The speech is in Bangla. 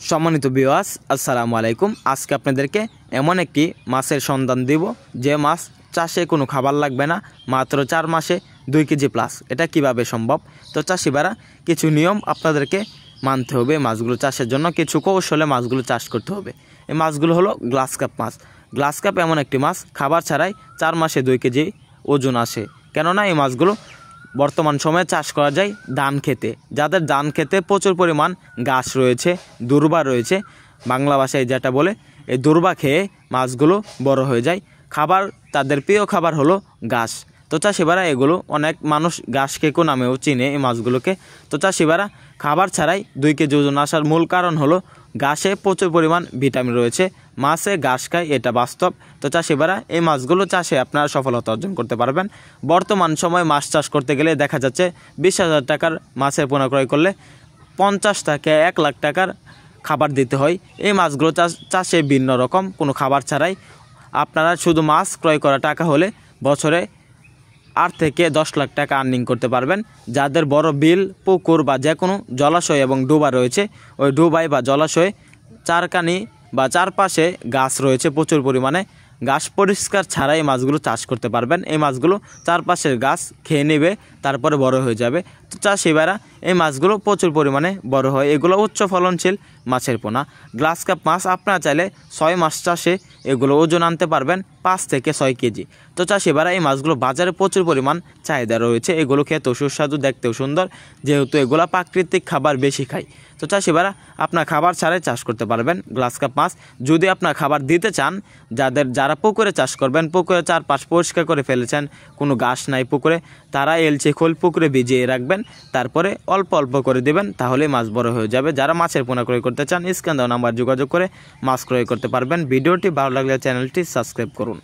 সম্মানিত ভিউয়ার্স, আসসালামু আলাইকুম। আজকে আপনাদেরকে এমন একটি মাছের সন্ধান দিব যে মাছ চাষে কোনো খাবার লাগবে না, মাত্র 4 মাসে 2 কেজি প্লাস। এটা কিভাবে সম্ভব? তো চাষিবারা কিছু নিয়ম আপনাদেরকে মানতে হবে। মাছগুলো চাষের জন্য কিছু কৌশলে মাছগুলো চাষ করতে হবে। এই মাছগুলো হলো গ্লাস কাপ মাছ। গ্লাস কাপ এমন একটি মাছ খাবার ছাড়াই 4 মাসে 2 কেজি ওজন আসে। কেননা এই মাছগুলো বর্তমান সময়ে চাষ করা যায় ধান খেতে। যাদের ধান খেতে প্রচুর পরিমাণ ঘাস রয়েছে, দুর্বা রয়েছে, বাংলা ভাষায় যেটা বলে, এই দুর্বা খেয়ে মাছগুলো বড় হয়ে যায়। খাবার তাদের প্রিয় খাবার হলো ঘাস। তো চাষিবারা এগুলো অনেক মানুষ ঘাস কেকো নামেও চিনে এই মাছগুলোকে। তো চাষিবারা খাবার ছাড়াই 2 কেজি ওজন আসার মূল কারণ হলো ঘাসে প্রচুর পরিমাণ ভিটামিন রয়েছে। মাছে ঘাস খায়, এটা বাস্তব। তো চাষিবারা এই মাছগুলো চাষে আপনারা সফলতা অর্জন করতে পারবেন। বর্তমান সময়ে মাছ চাষ করতে গেলে দেখা যাচ্ছে 20,000 টাকার মাছের পোনা ক্রয় করলে 50 থেকে 1 লাখ টাকার খাবার দিতে হয়। এই মাছগুলো চাষে ভিন্ন রকম, কোনো খাবার ছাড়াই আপনারা শুধু মাছ ক্রয় করা টাকা হলে বছরে 8 থেকে 10 লাখ টাকা আর্নিং করতে পারবেন। যাদের বড় বিল, পুকুর বা যে কোনো জলাশয় এবং ডোবা রয়েছে, ওই ডোবায় বা জলাশয়ে চারকানি বা চারপাশে গাছ রয়েছে প্রচুর পরিমাণে, গাছ পরিষ্কার ছাড়াই মাছগুলো চাষ করতে পারবেন। এই মাছগুলো চারপাশের গাছ খেয়ে নেবে, তারপরে বড় হয়ে যাবে। তো চাষিবারা এই মাছগুলো প্রচুর পরিমাণে বড় হয়। এগুলো উচ্চ ফলনশীল মাছের পোনা। গ্লাস কাপ মাছ আপনারা চাইলে 6 মাস চাষে এগুলো ওজন আনতে পারবেন 5 থেকে 6 কেজি। তো চাষিবারা এই মাছগুলো বাজারে প্রচুর পরিমাণ চাহিদা রয়েছে। এগুলো খেতেও সুস্বাদু, দেখতেও সুন্দর, যেহেতু এগুলো প্রাকৃতিক খাবার বেশি খায়। তো চাষিবারা আপনার খাবার ছাড়াই চাষ করতে পারবেন গ্লাস কাপ মাছ। যদি আপনার খাবার দিতে চান, যারা পুকুরে চাষ করবেন, পুকুরে চারপাশ পরিষ্কার করে ফেলেছেন, কোনো ঘাস নাই পুকুরে, তারা এলচে খোল পুকুরে ভিজিয়ে রাখবেন, তারপরে অল্প অল্প করে দেবেন, তাহলে মাছ বড় হয়ে যাবে। যারা মাছের পোনা ক্রয় করতে চান, স্ক্রিনে দেওয়া নাম্বার যোগাযোগ করে মাছ ক্রয় করতে পারবেন। ভিডিওটি ভালো লাগলে চ্যানেলটি সাবস্ক্রাইব করুন।